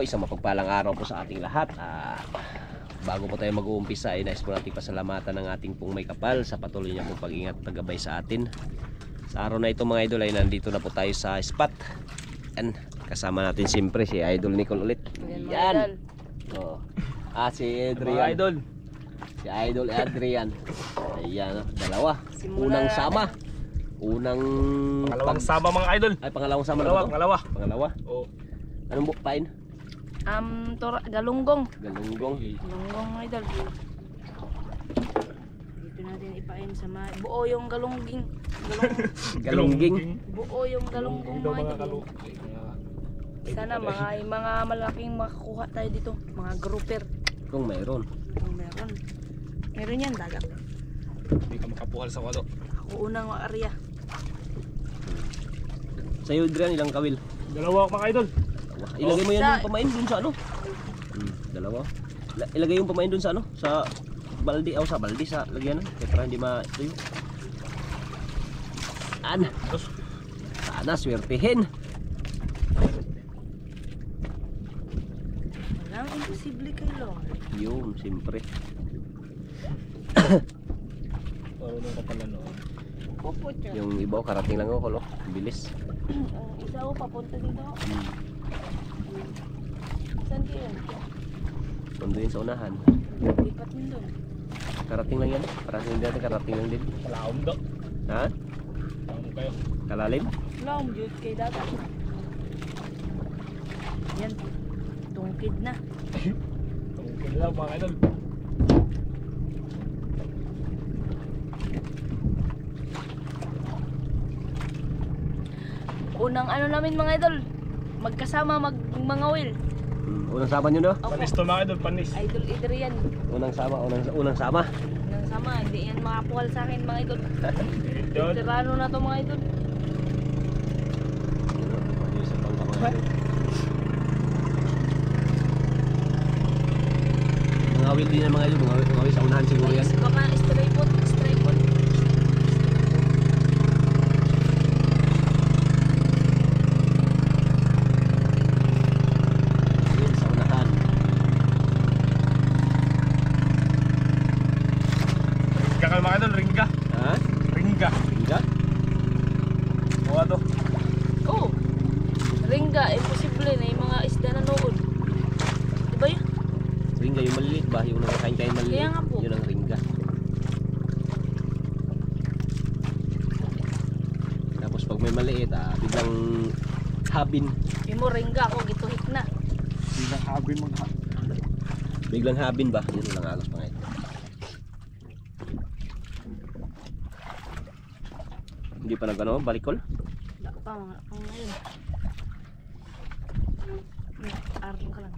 Isang mapagpalang araw po sa ating lahat. Bago po tayo mag-uumpisa ay nais po natin pasalamatan ng ating pong may kapal sa patuloy niya pong pag-ingat at paggabay sa atin. Sa araw na ito mga idol ay nandito na po tayo sa spot. Yan, kasama natin siyempre si Idol Nicole ulit. Yan. Oh. Si Adrian. Idol. Si Idol Adrian. Ayan, dalawa. Unang sama. Pangalawang sama mga idol. Ay, pangalawang sama. Pangalawa. Oo. Anong pain? Galunggong. Galunggong Idol. Dito natin ipain sa buo yung galungging. Galungging. Buo yung galunggong mga idol. Sana mga malaking makakuha tayo dito, mga grouper. Kung mayroon. Meron yan dagat. Hindi ka makapuhal sa walo. Ako unang area. Sa'yo Adrian, ilang kawil? Dalawa mga idol. Ilagay mo yan yung pamain dun sa ano? Dalawa. Ilagay yung pamain dun sa ano? Sa baldi, sa baldi, sa lagyan kaya para hindi matuyo. Sana swertihin. Walang imposible kay Lord. Yun, siyempre. Marunong ka pala no. Yung iba karating lang ako, bilis. Isa ako papunta dito. Saan kayo? Tondo yun sa unahan. Lipat mo doon. Karating lang yan. Parang hindi natin karating lang din. Kalaom daw. Ha? Kalaom kayo. Kalalim? Long, yun kay data. Yan. Tungkid na. Tungkid lang mga idol. Unang ano namin mga idol, magkasama mga will. Unang sama nyo no? Panis to mga idol, panis. Idol Adrian. Unang sama. Unang sama, hindi yan makapuhal sa akin mga idol. Veterano na to mga idol. Mga will din yan mga idol, mga will sa unahan siguro yan. Baka stray pot. Imposible na yung mga isda na noon. Diba yun? Ringga yung maliliit ba? Yung nakakain-kain maliliit. Kaya nga po. Yun ang ringga. Tapos pag may maliit, biglang habin. Yung mo ringga ako, gituhik na. Biglang habin Biglang habin ba? Yun lang alas pa ngayon. Hindi pa nag-ano, balikol? Wala pa mga ngayon. Arlo ka lang.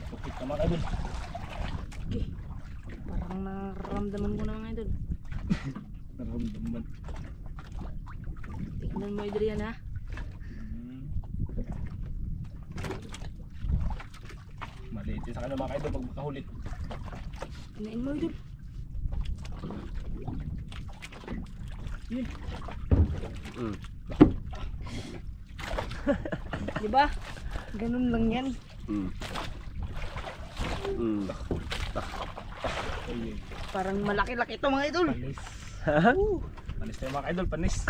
Kapit ka mga idol. Okay. Parang nararamdaman ko na mga idol. Nararamdaman. Tignan mo Adrian ha. Maliit sa kanila mga idol pag makahulit. Tignan mo idol. Yun. Diba? Ganun lang yan. Parang malaki-laki ito mga idol. Panis. Panis tayo mga idol, panis.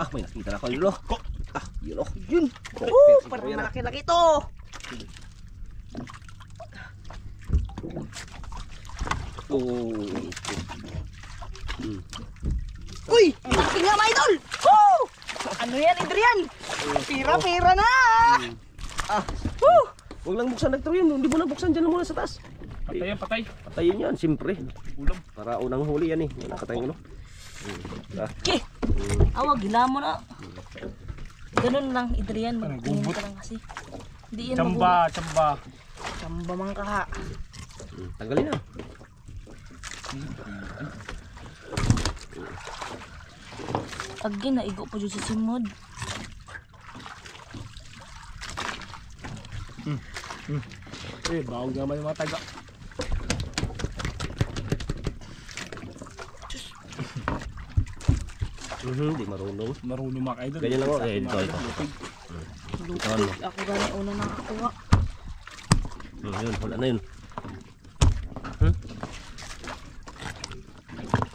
May nakita na ako yun. Yun Yun. Parang malaki-laki ito. Oh. Uy! Laki nga mga idol! Woo! Ano yan, Adrian? Pira-pira na! Woo! Huwag lang buksan nagtro yun. Hindi mo na buksan. Diyan lang muna sa taas. Patay yan, patay. Patayin yan, siyempre. Ulam. Para unang huli yan eh. Wala ka tayong ano. Okay. Awag, gila mo na. Ganun lang, Adrian. Magtingin ka lang kasi. Hindi yan Tsamba, tsamba. Tsamba mang kaha. Tanggalin na. Agi na, igo pa dyan sa simod. Bawag naman yung mga taga. Hindi marunong. Marunong mga idol. Ganyan lang ako. Sa akin, Ito, mga ito. idol, lupig. Lupig, ako gani una nakakuha. Yun, wala na yun.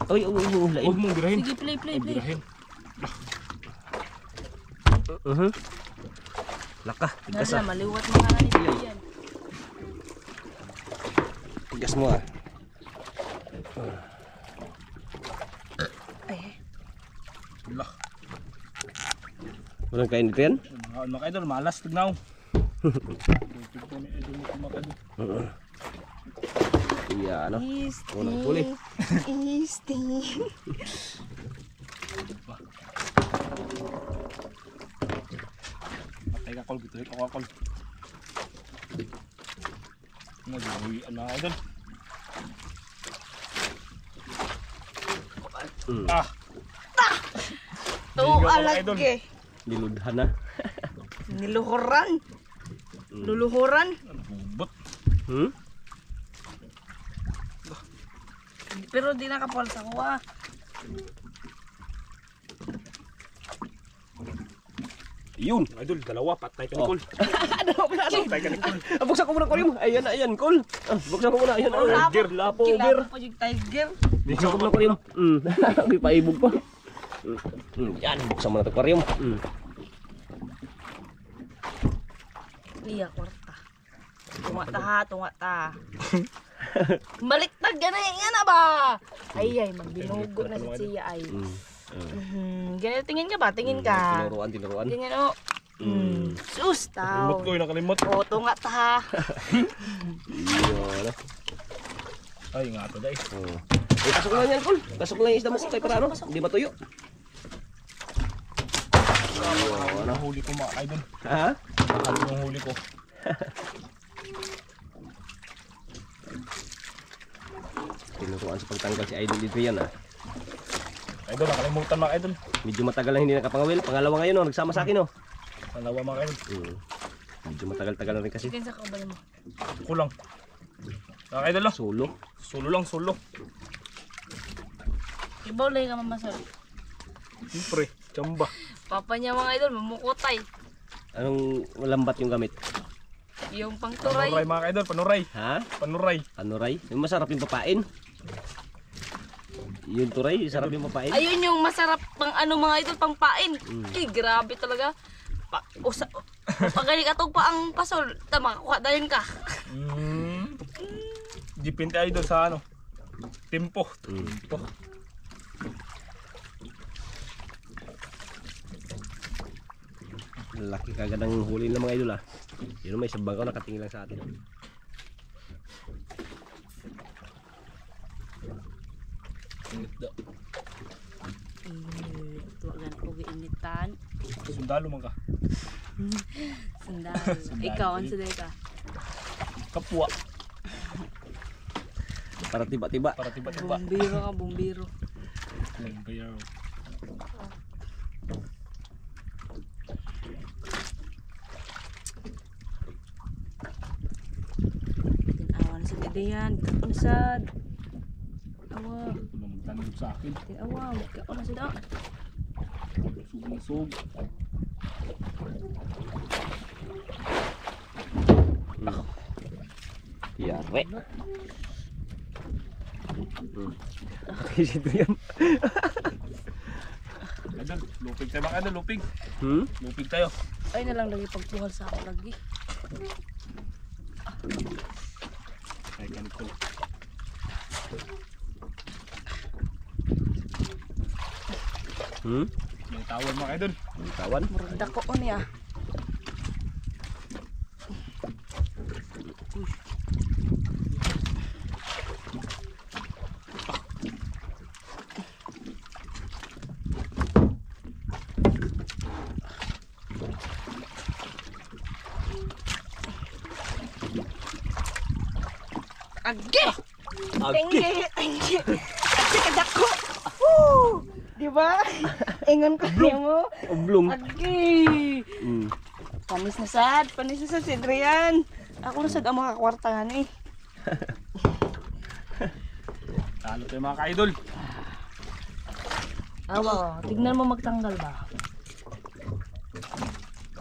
Uy, lain. Huwag mong birahin. Sige, play. Huwag birahin. Laka, tigas Nasa, ah. maliwat mo nga ni Adrian. Tigas mo ah. Ay, Lah. Walang kain dito yan? Mga idol, malas tignaw. Lupig ko ni idol mo mga idol. Iya, ano? Easty. Walang huli. Easty. Patay ka kol, gituloy ka kol. Nag-uwian mga idol. Ah! To Ligaw ka, mga alag idol. eh. Niludhan na. Niluhuran. Luluhuran. Ano bubot? Pero di nakapal sa kuha. Yun. Mga idol, dalawa, patay ka ni Oh. Kol. Patay ka ni Kol. Buksan ko muna ko yung. Ayan, ayan, Kol. Buksan ko muna. Ayan, tiger. Lapo, ger. Kilala ko yung tiger. Buksan ko muna ko yung. May paibog pa. Yan, buksan mo na ito aquarium. Iya, kwarta. Tunga ta. Baliktad gana nga na ba? Ay, magbinugo na si Tia ay. Ganyan, tingin ka ba? Tingin ka. Tinuruan. Ganyan o. Sus, Kalimot tao. ko, nakalimot. O, tunga ta. Yun. Ay, nga ito dahil. Pasok lang yan, Kol. Pasok lang yung isda mo. Kaya para ano? Hindi matuyo. Ano huli ko mga idol? Ha? Ano yung huli ko? Tinuruan sa pagtanggal si Idol dito yan ah. Idol, nakalimutan mga idol. Medyo matagal na hindi nakapangawil. Pangalawa ngayon oh, nagsama sa akin oh. Dalawa mga idol. Medyo matagal-tagal na rin kasi. Sige, sa kabal mo. Kulang. Mga idol lang. Solo. Solo lang, solo. Ibaw lang ka mamasal. Siyempre, tsamba. Papa niya mga idol, mamukotay. Anong lambat yung gamit? Yung Panuray pangturay. mga idol, panuray. Ha? Panuray. Panuray? Yung masarap yung papain. Yung turay, sarap yung papain. Ayun yung masarap pang ano mga idol, pang pain. Eh, grabe talaga. Pagaling atog pa ang pasol, tama, kuha dalhin ka. Dipinte idol sa ano. Tempo. Tempo. Laki kagad ng huli ng mga idol ah. Yun may sabang ko nakatingin lang sa atin. Tuwagan ko giinitan. Sundalo man ka. Sandal. Ikaw, ang sandal ka. Kapwa. Para tiba-tiba. Para tiba-tiba. Bumbiro ka, bumbiro. Kaya Tinawa na sa didiyan. Kako na sad. Awa. magtanong sa akin. Tinawa. Kako na sad. Sug. Yare. Situ yan. Idol, lupig tayo mga idol, lupig. Lupig tayo. Ay na lang lagi pagpuhal sa ako lagi. Ay, ganito. May tawon mga idol. Tawan. Murag dako ko niya. Age! Tinggi! Tinggi! Age kadako! Woo! Di ba? Ingon ko niya mo. Oblong. Age! Mm. Panis na sad si Adrian. Ako na sad ang mga kwartahan eh. Talo tayo mga ka-idol. Awa, tignan mo magtanggal ba?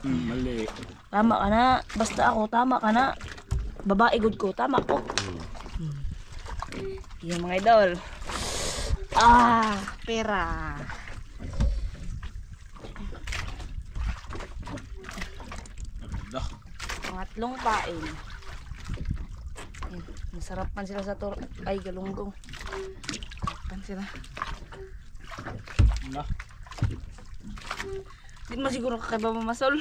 Mali. Tama ka na. Basta ako, tama ka na. Babae good ko, tama ko. Yan mga idol. Ah, pera. Dah. Pangatlong pain. Yan, masarap man sila sa tur... Ay, galunggong. Masarap man sila. Nah. Di mo siguro kakaiba mamasol.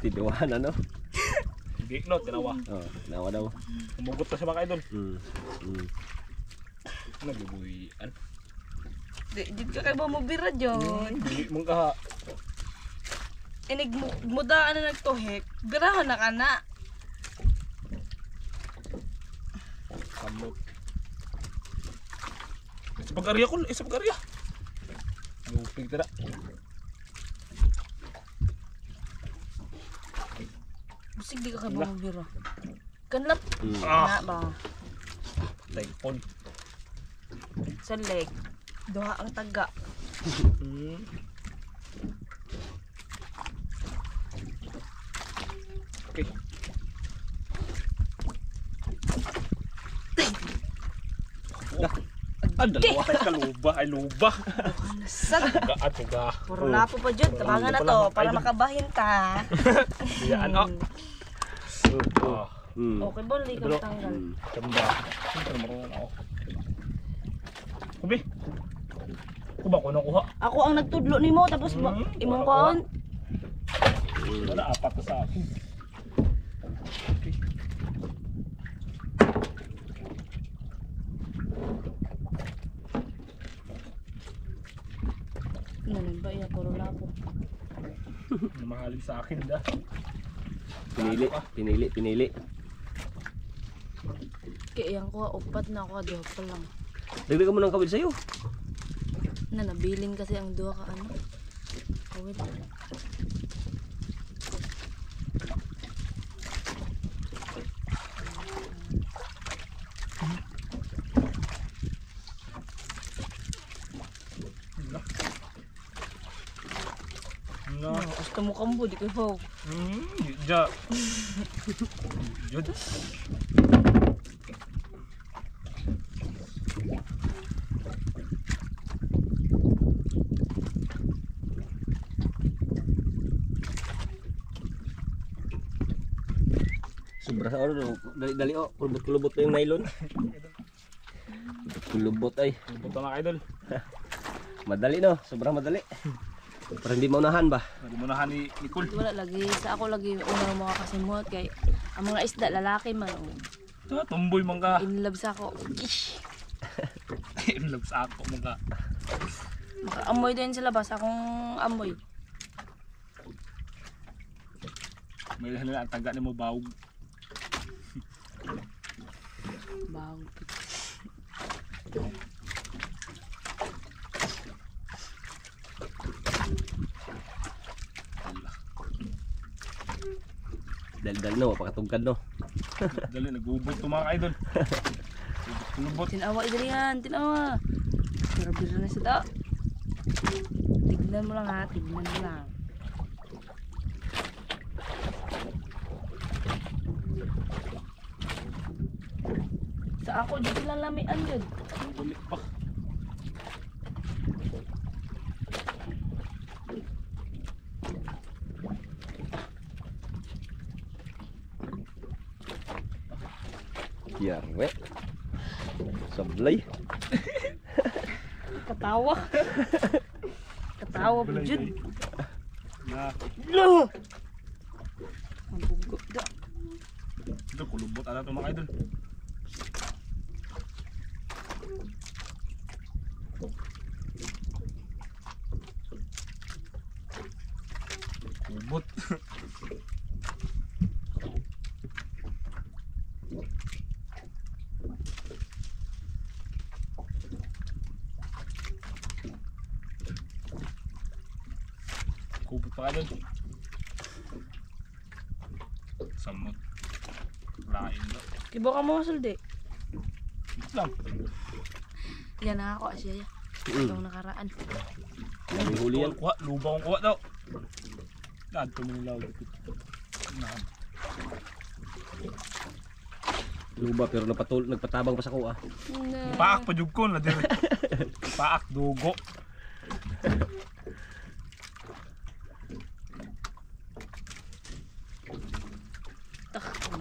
Tiduhan ano? Hindi no, tinawa. Oh, nawa daw. Umugot pa siya mga ka-idol. Nagubuhian. Di kakaiba mo bira dyan. Hindi mong kaha. Inig mudaan na nagtuhik. Birahan na ka na. Kamot. Isa pag-arya ko, isa pag-arya. Lupig tira. Busig di kakaiba mo bira. Kanlap. Ah. Na ba? Taipon. Sa leg. Duha ang taga. Okay. Dalawa ay kaluba, ay luba. Nasag. Gaat ga. Puro lapo pa dyan. Tabangan na to para makabahin ta. Yan oh. Ah, Okay, bali ka tanggal. ganda. Siyempre marunong ako. Kubi. Kuba ko nakuha. Ako ang nagtudlo nimo tapos imong kaon. Wala apat na sa akin. Okay. Nanin ba iya puro lapo. Mahalin sa akin da. Pinili. Kaya yan ko upat na ako duha pa lang. Dagdagan mo ng kawil sa'yo. Na nabilin kasi ang duha ka ano. Kawit. No. Gusto mo kambo di ko ho. Ja. Yun. Sobra sa ano, dali oh, kulubot na yung nylon. Kulubot ay. Punta mga idol. Madali no, sobrang madali. Para hindi maunahan ba? Hindi mo nahan ni Nicole. Wala lagi sa ako lagi una mga kasimot kay ang mga isda lalaki man oh. Tumboy mong ka. In love sa ako. Ish. In love sa ako mong ka. Makaamoy din sa labas akong amoy. May lahan na ang taga ni mo bawog. Bawog. Dal no, pakatugkad no. Dali, nagubot to mga idol. Lubot. Tinawa Adrian, tinawa. Bira-bira na sila. Tignan mo lang ha, tignan mo lang. Sa ako, di sila lamian yun. Balik pa. Yarwe. Sablay. Katawa. Katawa po dyan. Na. Lo! Ang bugo da. Ito, kulubot ala ito mga idol. Kulubot. Kulubot pa idol. Samot. Lain ba? Kibo ka mo sulde. Ito lang. Yan na ako asya. Itong nakaraan. Daming huli yan. Kuha, lubaw ang kuha daw. Dad, tumilaw. Luba pero nagpatabang pa sa kuha. Paak pa jug ko na dire. Paak dugo.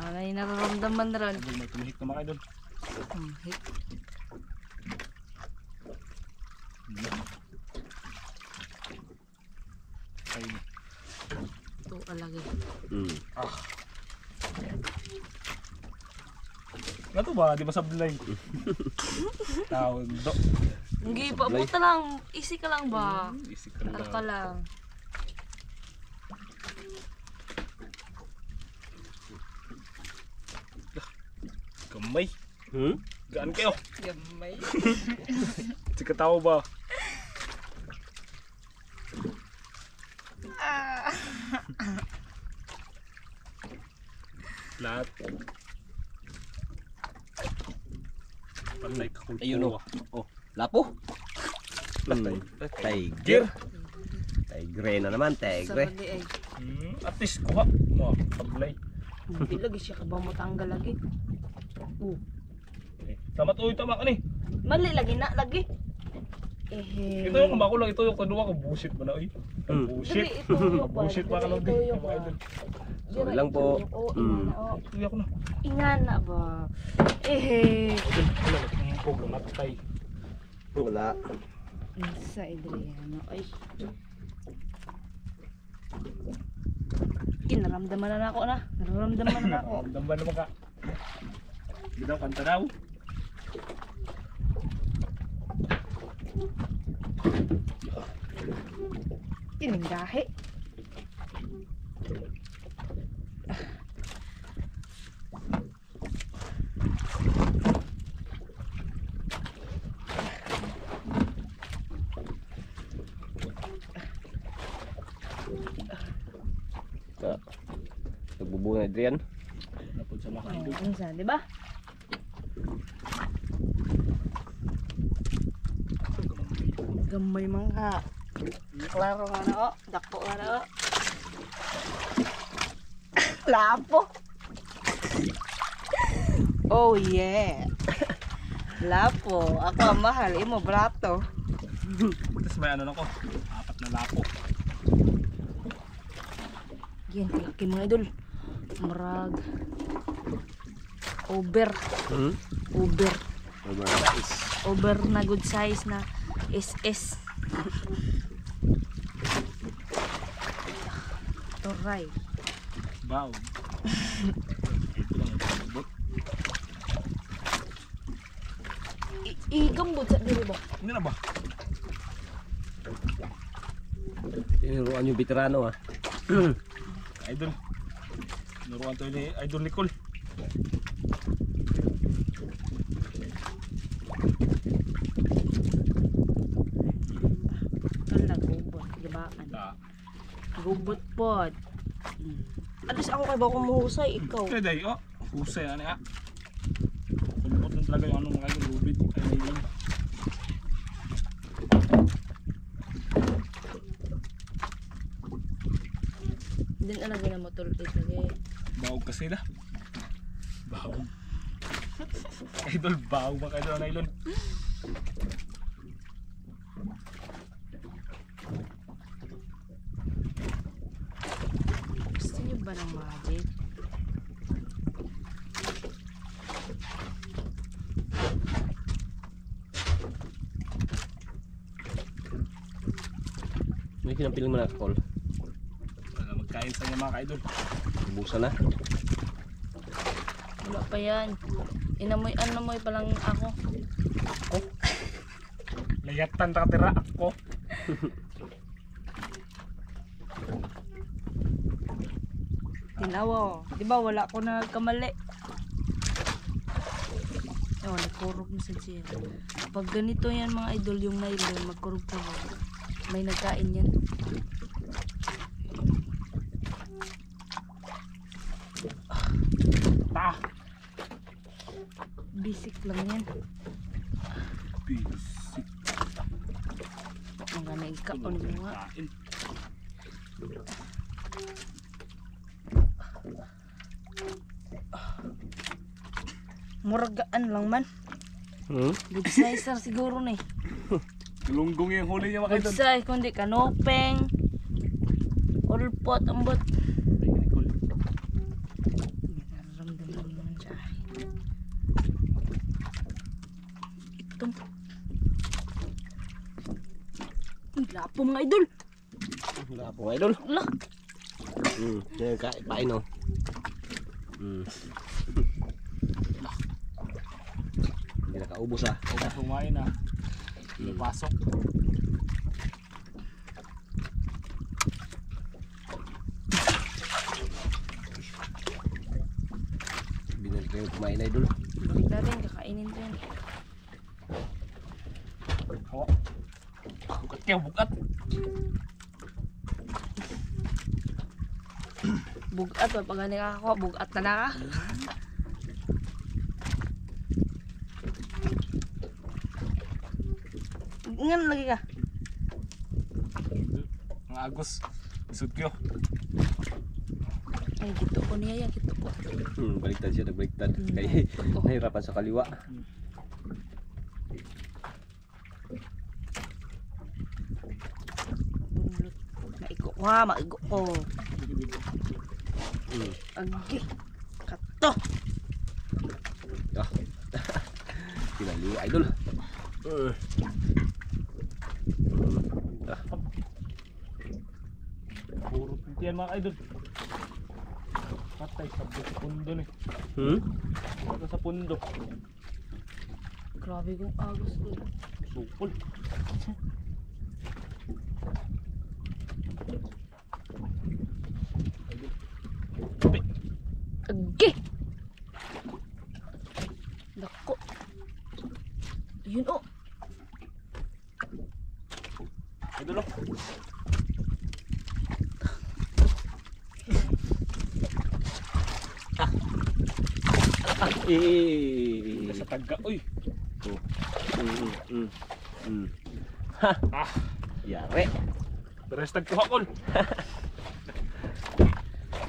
Nanay nararamdaman ron. Idol, may tumihik na mga idol. Ay, Ito alagay. Gato ba? Di ba sablay? Tawag do. Hindi pa, buta lang. Easy ka lang ba? Isik ka Tara ka lang. Kamay. Hmm? Gaan kayo. Gamay. Sika tao ba? Lahat. Panay ka kung Ayun o. Oh, lapo. Tiger. Tigre na naman, tigre. Sarali ay. At least kuha. Mo, sablay. Hindi lagi siya ka ba mo tanggal lagi. Samat uy tama ka ni. Mali lagi na, lagi. Eh. Ito yung kamako lang, ito yung kadua ko bullshit ba na uy. Bullshit. Dali, ito yung ba? Bullshit pa ka lang Ito din. yung Mga idol. Sorry lang po. Oo, Uy ako na. ingana ba? Eh. Wala na kumpog na matay. Wala. Sa Adriano. Ay. Naramdaman na ako na. Nararamdaman na ako. Damban naman ka. Bidang kanta daw. Tininggahe. Nagbubunga Adrian. Napod sa mga idol. Ano sa, di ba? Gamay man ka. Klaro nga na o. Dakpo nga na o. Lapo. Oh yeah. Lapo. Ako ang mahal. Imo brato. Tapos may ano na ko. 4 na lapo. Yan, kalaki mga idol. Marag. Over. Over. Over na good size na SS. Toray. Baw. Ito lang ang kulubot. Igambot sa diri ba? Hindi na ba? Tinuruan yung veterano ah. Idol. Nuruan to ni Idol Nicole. Kala gubot, gibaan. Da. Gubot pod. At least ako kay ba kung mahusay, ikaw. Kaya day, oh. Husay ano ya. Kulubot na talaga yung anong mga idol. Lubid. Ay, nilin. Din alagay na motor lagi. Bawag kasi na. Bawag. Idol, bawag mga idol na ilon. Gusto niyo ba ng magic? May kinampiling mo na call. Wala magkain sa inyo mga ka-idol. Ubusan na. Wala pa yan. Inamoy pa lang ako. Layatan nakatira ako. Tinawa. Di ba wala ko nagkamali? Oh, nagkurog na sa siya. Pag ganito yan mga idol, yung nylon, magkurog-kurog. May nagkain yan. Ta! Basic lang yan. Bisik. Mga naigkaon mo nga. Kain. Muragaan lang man. Hmm? Good size sir siguro na eh. Galunggong yung huli niya mga Good ka-idol. size, kundi kanopeng. Ulpot, ambot. Nararamdaman naman siya. Itong. Uy, lapo mga idol. Wala po idol. Ala. Yan kain no. Hindi nakaubos ah. Huwag kumain na. Pasok. Binalik kayo kumain idol. Balik natin, kakainin ko yan. Hawa. Bukat kayo, bukat. Bugat, pag gani ka ako, bugat na na ka. Ngan lagi ka. Ang agos. Isod kayo. Ay, gito ko niya yan, gito ko. Baliktad siya, nagbaliktad. Kaya Oo. nahirapan sa kaliwa. Bunlot. Maigo ko ha, maigo ko. Hmm. Agi. Kato. Ah. Pinaliwa idol. Puro yan mga idol. Patay sa pundo ni. Patay sa pundo. Grabe kong agos ko. Supol. Agi. Dako. Yun oh. Idol oh. Sa taga. Uy. Ha! Ah. Yare! Peres tagkuhakol.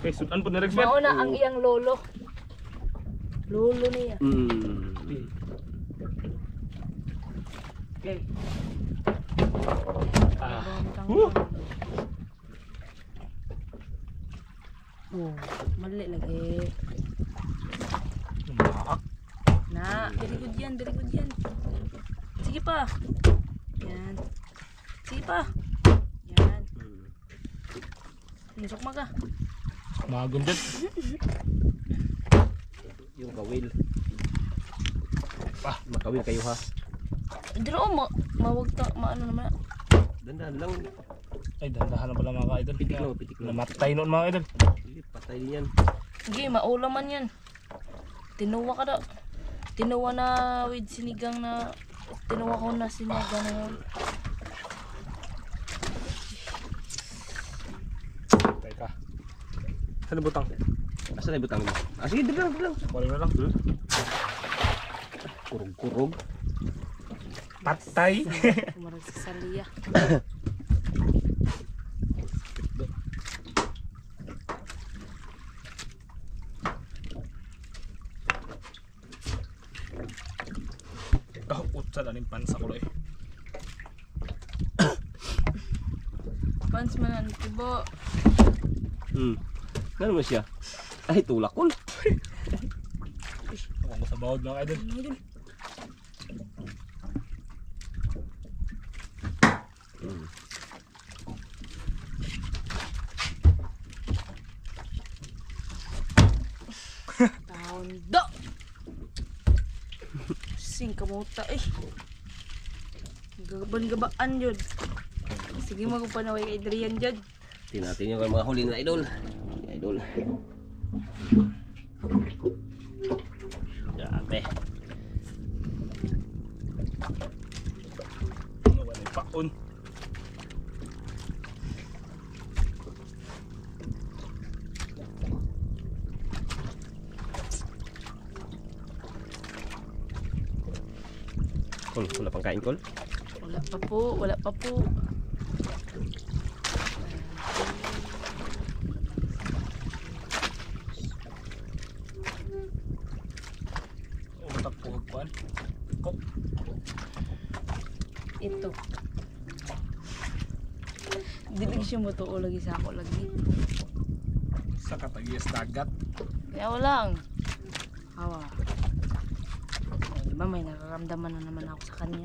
Okay, sudan po ni Rexel. Mauna ang iyang lolo. Lolo niya. Okay. Oh, mali lagi. Umaak. Na, very good yan, very good yan. Sige pa. Yan. Sige pa. Yan. Nisok maga. Magundet. Yung kawil. Ah. Makawil kayo ha. Dito mawag ta, maano naman. Dandan lang. Ay, dandahan na pala mga ka-idol. Pitik lang, pitik lang. Namatay noon mga idol. Patay din yan. Sige, maulaman yan. Tinuwa ka daw. Tinuwa na with sinigang na. Tinuwa ko na sinigang na yun. Teka. Saan ang butang? Asa na ibutang mo? Ah sige, dilang. Wala na lang. Kurog-kurog. Patay. Kumarag sa saliya. Oh, utsa na rin pansa ko eh. Pans man ang tibo. Ano mo siya? Ay, tulakol. Ako mo sa bawod mga idol. Idol. kamuta eh. Gaban-gabaan yun. Sige magpanaway kay Adrian dyan. Tinatin yung mga huli na idol. Idol. Grabe. Wala yung paon. Kol, wala pang kain kol. Wala pa po, wala pa po. Utak po kuan. Kok. Ito. Dilig siya mo to o lagi sa ako lagi. Sa katagiyas dagat. Kaya walang. Hawa. Di ba may nakaramdaman na naman ako sa kanya.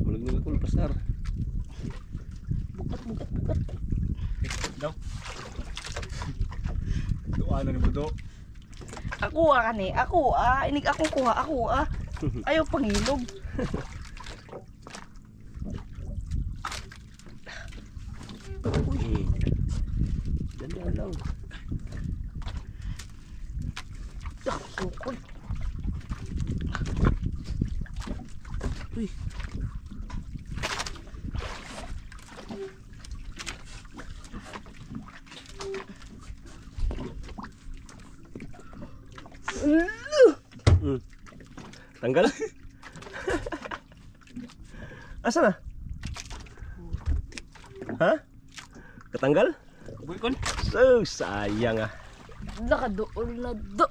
Mulog-mulog kol pasar. Bukat. Daw. Ano ni Budo? Ako kani, ako inig akong kuha, ako Ayaw pangilog. Dandan lang. Sukod. Uy. Tanggal. Asa na? Ha? Katanggal? Buy kon. So, sayang ah. Nakadoon na do.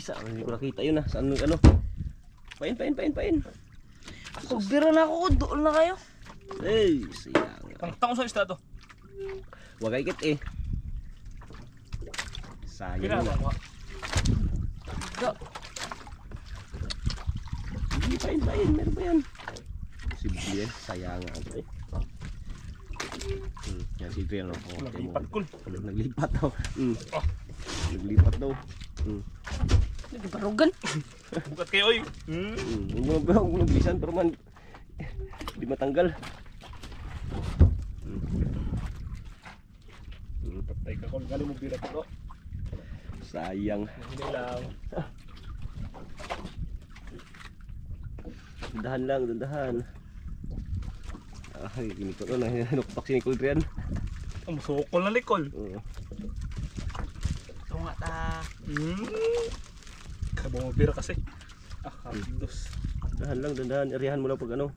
Saan hindi ko nakita yun ah. Saan ano? Pain. Pagbira na ako, doon na kayo. Ay, sayang. Tangtang sa isda to. Wag ay kit eh. Pira Sayang na. ba? Do. Hindi, pain. Meron ba yan? Simple eh. Sayang nga ako eh. Yan si Adrian. Naglipat kol. Naglipat daw. Oh. Naglipat daw. Nagbarugan. Bukat kayo oy. Huwag mo bilisan pero man di matanggal. Patay ka kol. Galing mo bira ko. Sayang. Hindi lang. Dandahan. Ay, kini ko na hinukpak si Nicole Adrian. Ang sukol na likol. Ito nga ta. Kabong mo bira kasi. Kapindos. Dandahan. Irihan mo lang pag ano.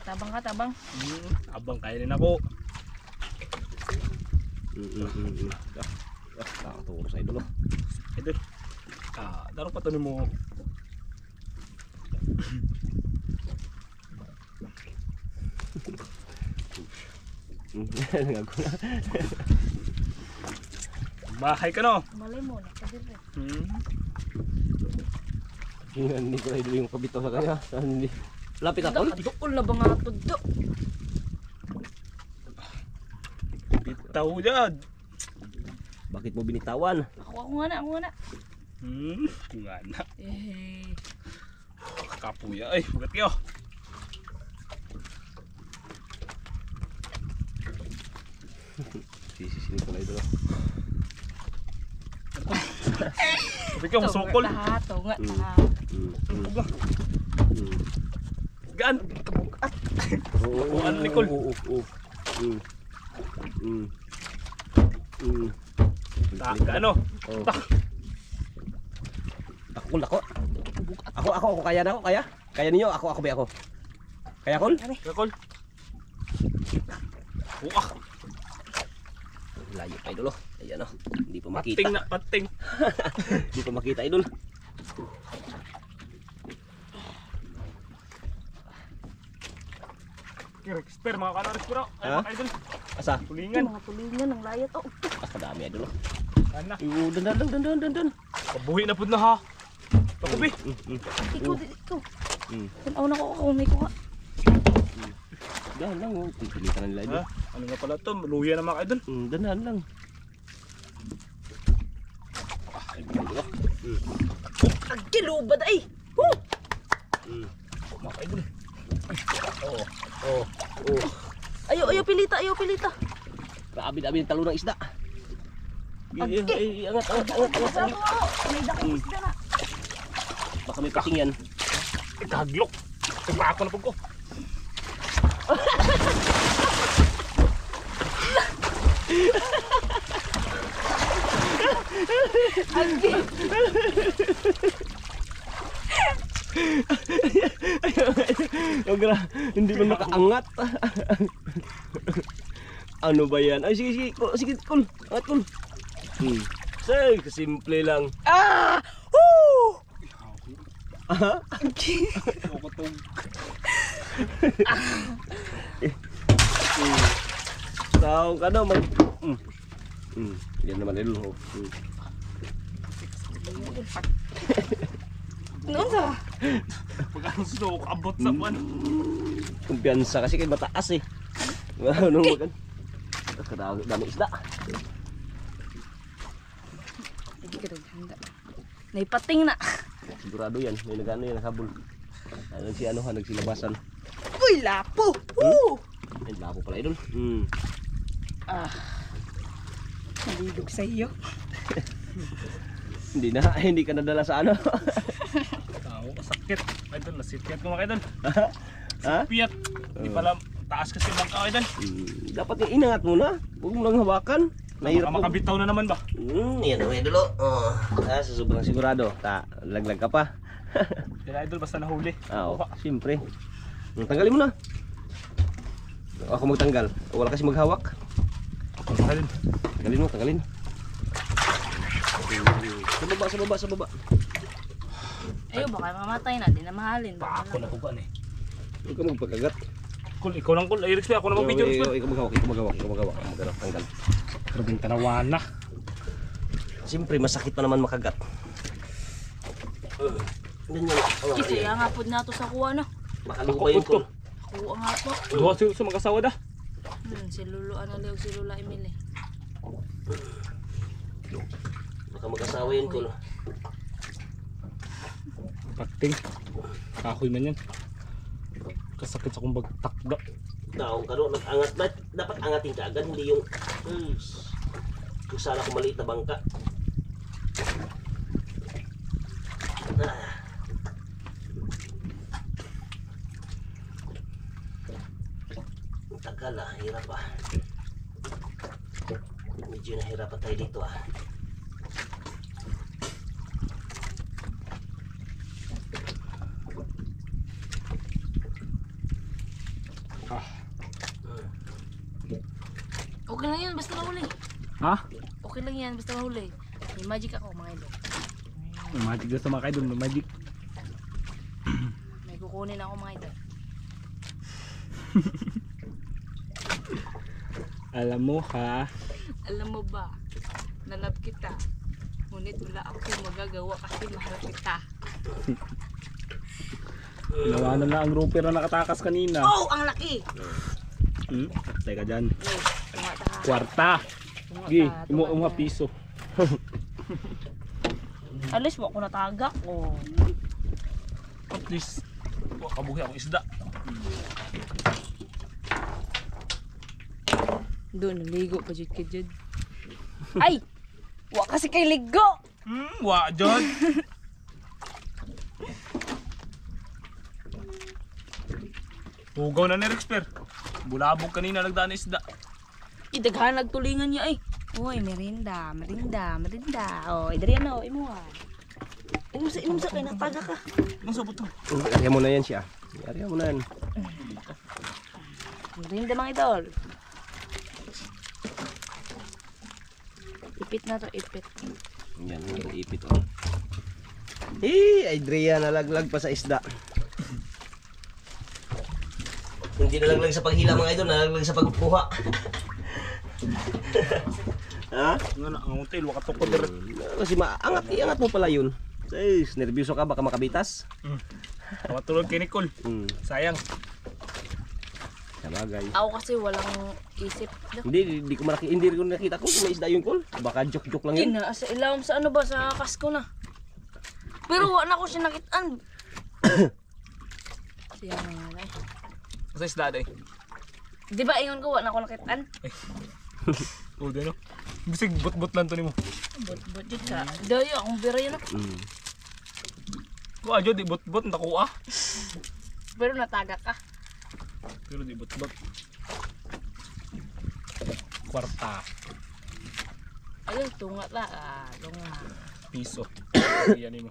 Tabang. Abang kainin ako. Nakaturo sa idol. Idol. Darong patunin mo. Nangago na. Bahay ka no. Malay mo, nakadiri. Hindi ko idol yung kabito sa kanya. Lapit ako. Nakadoon na ba nga ito do? Bitaw dyan. Bakit mo binitawan? Ako nga na. Nga na. Eh. Kakapuya. Ay, bugat kayo. Sisinin ko na idol. Sabi ka, masukol. Ito nga. Gaan. Oo, ano, Nicole? Oo. Ano? Takol ako. Ako kaya na ako, kaya? Kaya ninyo, ako ba ako? Kaya kol? Kakol. Uwak. Layo pa idol. Ayan oh. Hindi pa makita. Pating na, pating. Hindi pa makita idol. Kirexper, mga kanaris ko raw. Ay, Ha? mga idol. Asa? Tulingan. Mga tulingan ng layat oh. Kadami idol. Ana. Dandan. Kabuhi na po na ha. Ako, be. Ikaw, ikaw. Mm. Tanaw na ko kung may kuha. Dahan lang, oh. Pilitan nila idol. Ha? Ano nga pala to? Luya na mga idol. Dahan lang. Agkilubad ay. Woo! Mga idol. Oh. Ayaw pilita, ayaw pilita. Grabe-dami ng talo ng isda. Angat. Sabi ako, may dakong isda na. Baka may pating yan. Kaglok. Tigpa ako na po ko. Hindi man makaangat. Ano ba yan? Ay, sige, cool. Angat, cool. Say, simple lang. Woo! Ako to. Taong ka na, mag... Yan naman, idol. Noon sa? Pag ang snow, abot sa buwan. Kumpiyansa kasi kay mataas eh. Anong magan? Dami isda. Hindi ka handa. Naipating na. Sigurado yan. May nagano yan, nakabul. Nagsilabasan. Uy, lapo! Woo! Ay, lapo pala idol. Nalidog sa iyo. Hindi ka nadala sa ano. Tao, sakit. Idol, nasitiyat ko mga idol. Ha? Piyat. Hindi pala taas kasi bangka idol. Dapat yung inangat mo na. Huwag mo lang hawakan. Baka makabitaw na naman ba? Yan o idol. Sa sobrang sigurado. Laglag ka pa. Kaya idol, basta nahuli. Siyempre. Tanggalin mo na. Ako magtanggal. Wala kasi maghawak. Mga idol. Tanggalin. Sa baba. Ayaw, baka mamatay na. Di na mahalin. Pa ako na po ba eh. Huwag ka magpakagat. Kul, ikaw lang kul. Ay, Rex, ako naman video. Ikaw maghawak. Tanggal. Grabing tanawan na. Siyempre, masakit pa naman makagat. Ganyan. Kasi nga po na to sa kuha na. Makalupa yun ko. Kuha nga po. Duha sa mag-asawa da. Si Lulu Analeo, si Lula Emile. Baka mag-asawa yun ko. Pating. Kahoy man yan. Kasakit sa kong bagtakda. Taong ka doon, nag-angat. Dapat angatin ka agad, hindi yung... kung sana kung maliit na bangka. Tagal hirap medyo nahirapan tayo dito Okay lang yan, basta mahuli. Ha? Okay lang yan, basta mahuli. May magic ako mga idol. May magic na sa mga idol, may magic. May kukunin ako mga idol. Alam mo ha? Alam mo ba, nalab kita. Ngunit wala ako magagawa kasi mahal kita. Nawanan na ang roper na nakatakas kanina. Oh, ang laki! Teka dyan. Tumata. Kwarta. Gi, umuha piso. Alis mo ako natagak. Oh. At least, kabuhi akong isda. Doon, naligo pa dyan ka dyan. Ay! Wa kasi kay ligo! Wa dyan. Hugaw na ni Rexper. Bulabog kanina nagdaan na isda. Idaghan nagtulingan niya ay. Uy, merinda. Oh, idari na, imo ha. Inom sa kay nataga ka. Anong sabot to? Ariya mo na yan siya. Ariya mo na yan. Merinda mga idol. Ipit na to, ipit. Yan, ipit Adria nalaglag pa sa isda. Hindi nalaglag sa paghila mga idol, nalaglag sa pagkuha. Ha? Nga na, ang hotel, wakatok ko direct. Kasi iangat mo pala yun. Nervyoso ka baka makabitas. Matulog kay Nicole. Sayang. Sabagay. Ako kasi walang isip. Hindi ko nakita kung may isda yung kol. Baka joke lang yun. Ina, sa ilawom sa ano ba, sa kasko na. Pero wala na ko siya nakitaan. Siya nga na eh. Masa isda day. Di ba ingon ko, wala na ko nakitaan? O no. Bisig bot-bot lang to nimo. Bot yun ka. Dayo, akong bira yun ah. Ko ajo di bot-bot nakuha. Pero nataga ka. Pero di bot-bot. Kwarta. Ayun, tunga la. Tunga. Piso. Yan mo.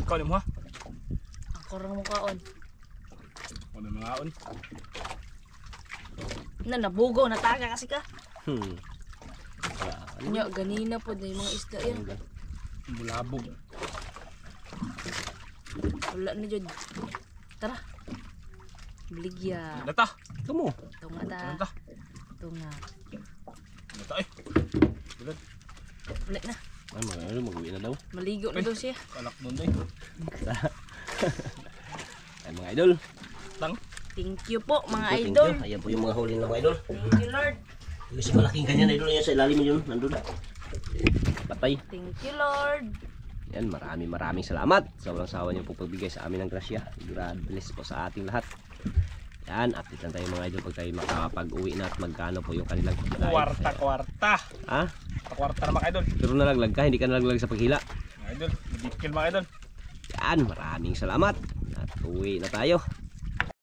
Ikaw ni mo ha? Ako rin mo kaon. Ano mga on? Nabugo, nataga kasi ka. Ano? Nya, ganina po na yung mga isda yan. Bulabog. Wala na dyan. Tara. Bligya. Nata. Tumo. Tunga ta. Nata. Tunga. Nata eh. Bulan. Wala na. Ay, mag-uwi na daw. Maligo na daw siya. Kalak nun eh. Ay mga idol. Tang. Thank you po mga Thank you. idol. Ayan po yung mga huli ng mga idol. Thank you Lord. Kasi malaking ganyan idol yan sa ilalim yun. Nandun. Patay. Thank you Lord. Yan, maraming salamat sa walang sawa niyo po pagbigay sa amin ng grasya. God bless po sa ating lahat. Yan, update lang tayo mga idol pag tayo makapag-uwi na at magkano po yung kanilang pagkain. Kwarta. Ha? Kwarta na mga idol. Pero nalaglag ka, hindi ka nalaglag sa paghila. Mga idol. Bigil mga idol. Yan, maraming salamat. At uwi na tayo.